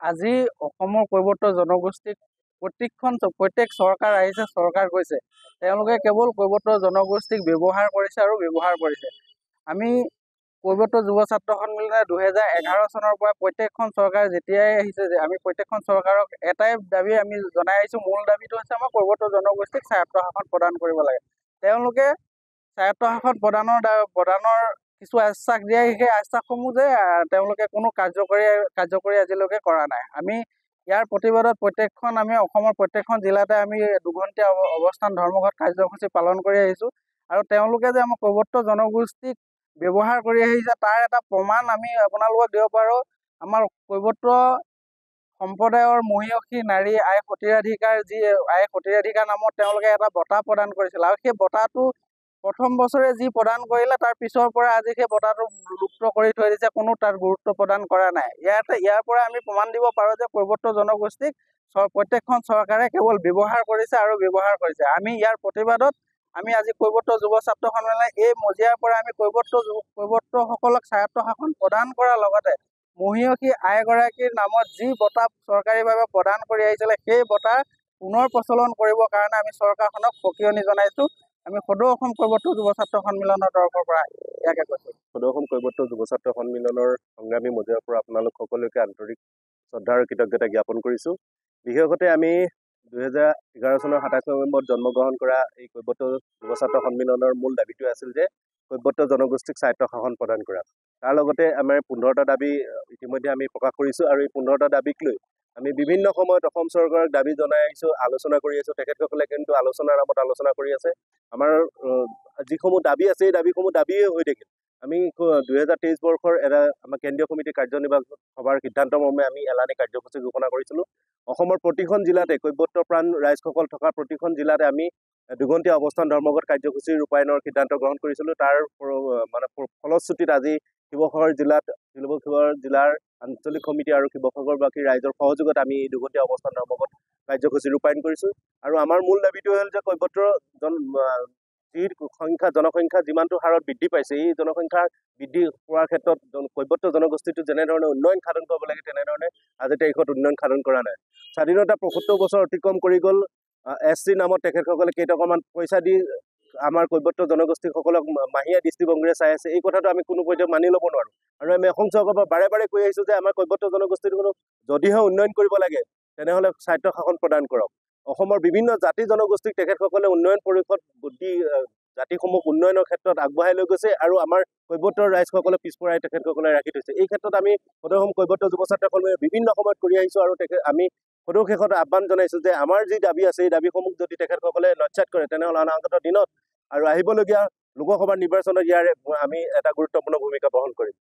আজি অসমৰ কৈৱৰ্ত জনগোষ্ঠীক প্ৰত্যেক চৰকাৰ আহিছে, চৰকাৰ গৈছে, তেওঁলোকে কেৱল কৈৱৰ্ত জনগোষ্ঠীক ব্যৱহাৰ কৰিছে আৰু ব্যৱহাৰ কৰিছে। আমি কৈৱৰ্ত যুৱ ছাত্ৰ সন্মিলনে 2011 চনৰ পৰা প্ৰত্যেকখন চৰকাৰ যেতিয়াই আহিছে যে আমি প্ৰত্যেকখন চৰকাৰক এটাই দাবী আমি জনাই আহিছোঁ। মূল দাবীটো হৈছে আমাৰ কৈৱৰ্ত জনগোষ্ঠীক স্বায়ত্তশাসন প্ৰদান কৰিব লাগে। তেওঁলোকে স্বায়ত্তশাসন প্ৰদানৰ কিছু আশ্বাস দিয়ে, সেই আশ্বাসসমূহ যে তেওঁলোকে কোনো কাৰ্যকৰী আজিলৈকে কৰা নাই। আমি ইয়াৰ প্ৰতিবাদত আমি অসমৰ প্ৰত্যেকখন জিলাতে আমি দুঘণ্টীয়া অৱস্থান ধৰ্মঘট কাৰ্যসূচী পালন কৰি আহিছোঁ। আৰু তেওঁলোকে যে আমাৰ কৈৱৰ্ত জনগোষ্ঠীক ব্যৱহাৰ কৰি আহিছে তাৰ এটা প্ৰমাণ আমি আপোনালোকক দিব পাৰোঁ। আমাৰ কৈৱৰ্ত সম্প্ৰদায়ৰ মহিয়সী নাৰী আই সতীৰাধিকাৰ নামত তেওঁলোকে এটা বঁটা প্ৰদান কৰিছিল, আৰু সেই বঁটাটো প্ৰথম বছৰে যি প্ৰদান কৰিলে তাৰ পিছৰ পৰা আজি সেই বঁটাটো লুপ্ত কৰি থৈ দিছে, কোনো তাত গুৰুত্ব প্ৰদান কৰা নাই। ইয়াৰ পৰা আমি প্ৰমাণ দিব পাৰোঁ যে কৈৱৰ্ত জনগোষ্ঠীক প্ৰত্যেকখন চৰকাৰে কেৱল ব্যৱহাৰ কৰিছে আৰু ব্যৱহাৰ কৰিছে। আমি ইয়াৰ প্ৰতিবাদত আমি আজি কৈৱৰ্ত যুৱ ছাত্ৰ সন্মিলনে এই মজিয়াৰ পৰা আমি কৈৱৰ্তসকলক স্বায়ত্তশাসন প্ৰদান কৰাৰ লগতে মহিয়সী আইগৰাকীৰ নামত যি বঁটা চৰকাৰীভাৱে প্ৰদান কৰি আহিছিলে সেই বঁটা পুনৰ প্ৰচলন কৰিবৰ কাৰণে আমি চৰকাৰখনক সকিয়নি জনাইছোঁ। আমি সদৌ অসম কৈৱৰ্ত যুৱ ছাত্ৰ সন্মিলনৰ তৰফৰ পৰা ইয়াকে কৈছোঁ। সদৌ অসম কৈৱৰ্ত যুৱ ছাত্ৰ সন্মিলনৰ সংগ্ৰামী মজিয়াৰ পৰা আপোনালোক সকলোকে আন্তৰিক শ্ৰদ্ধা আৰু কৃতজ্ঞতা জ্ঞাপন কৰিছোঁ। বিশেষতে আমি 2011 চনৰ 27 নৱেম্বৰত জন্মগ্ৰহণ কৰা এই কৈৱৰ্ত যুৱ ছাত্ৰ সন্মিলনৰ মূল দাবীটোৱে আছিল যে কৈৱৰ্ত জনগোষ্ঠীক স্বায়ত্তশাসন প্ৰদান কৰা। তাৰ লগতে আমাৰ 15টা দাবী ইতিমধ্যে আমি প্ৰকাশ কৰিছোঁ, আৰু এই 15টা দাবীক লৈ আমি বিভিন্ন সময়ত অসম চৰকাৰক দাবী জনাই আহিছোঁ, আলোচনা কৰি আহিছোঁ। তেখেতসকলে কিন্তু আলোচনাৰ নামত আলোচনা কৰি আছে। আমাৰ যিসমূহ দাবী আছে এই দাবীসমূহ দাবীয়ে হৈ থাকিল। আমি 2023 বৰ্ষৰ আমাৰ কেন্দ্ৰীয় সমিতিৰ কাৰ্যনিৰ্বাহক সভাৰ সিদ্ধান্ত মৰ্মে আমি এলানি কাৰ্যসূচী ঘোষণা কৰিছিলোঁ। অসমৰ প্ৰতিখন জিলাতে কৈৱৰ্ত প্ৰাণ ৰাইজসকল থকা প্ৰতিখন জিলাতে আমি দুঘণ্টীয়া অৱস্থান ধৰ্মঘট কাৰ্যসূচী ৰূপায়ণৰ সিদ্ধান্ত গ্ৰহণ কৰিছিলোঁ। তাৰ ফলশ্ৰুতিত আজি শিৱসাগৰ জিলাৰ আঞ্চলিক সমিতি আৰু শিৱসাগৰবাসী ৰাইজৰ সহযোগত আমি এই দুঘণ্টীয়া অৱস্থান ধৰ্মঘট কাৰ্যসূচী ৰূপায়ণ কৰিছোঁ। আৰু আমাৰ মূল দাবীটো হ'ল যে কৈৱৰ্ত জনসংখ্যা যিমানটো হাৰত বৃদ্ধি পাইছে, এই জনসংখ্যা বৃদ্ধি পোৱাৰ ক্ষেত্ৰত কৈৱৰ্ত জনগোষ্ঠীটো যেনেধৰণে উন্নয়ন সাধন কৰিব লাগে তেনেধৰণে আজিৰ তাৰিখত উন্নয়ন সাধন কৰা নাই। স্বাধীনতা ৭৫ বছৰ অতিক্ৰম কৰি গ'ল। SC নামত তেখেতসকলে কেইটকামান পইচা দি আমাৰ কৈৱৰ্ত জনগোষ্ঠীসকলক মাহীয়া দৃষ্টিভংগীৰে চাই আছে। এই কথাটো আমি কোনো পৰ্যায়ত মানি ল'ব নোৱাৰোঁ। আৰু আমি অসম চৰকাৰৰ পৰা বাৰে বাৰে কৈ আহিছোঁ যে আমাৰ কৈৱৰ্ত জনগোষ্ঠীটো যদিহে উন্নয়ন কৰিব লাগে তেনেহ'লে স্বায়ত্তশাসন প্ৰদান কৰক। অসমৰ বিভিন্ন জাতি জনগোষ্ঠীক তেখেতসকলে উন্নয়ন পৰিষদ দি জাতিসমূহ উন্নয়নৰ ক্ষেত্ৰত আগবঢ়াই লৈ গৈছে, আৰু আমাৰ কৈৱৰ্তৰ ৰাইজসকলে পিছপৰাই তেখেতসকলে ৰাখি থৈছে। এই ক্ষেত্ৰত আমি সদৌ অসম কৈৱৰ্ত যুৱ ছাত্ৰ সন্মিলনে বিভিন্ন সময়ত কৰি আহিছোঁ, আৰু আমি সদৌ শেষত আহ্বান জনাইছোঁ যে আমাৰ যি দাবী আছে এই দাবীসমূহ যদি তেখেতসকলে নস্যাৎ কৰে তেনেহ'লে অনাগত দিনত আৰু আহিবলগীয়া লোকসভাৰ নিৰ্বাচনত আমি এটা গুৰুত্বপূৰ্ণ ভূমিকা গ্ৰহণ কৰিম।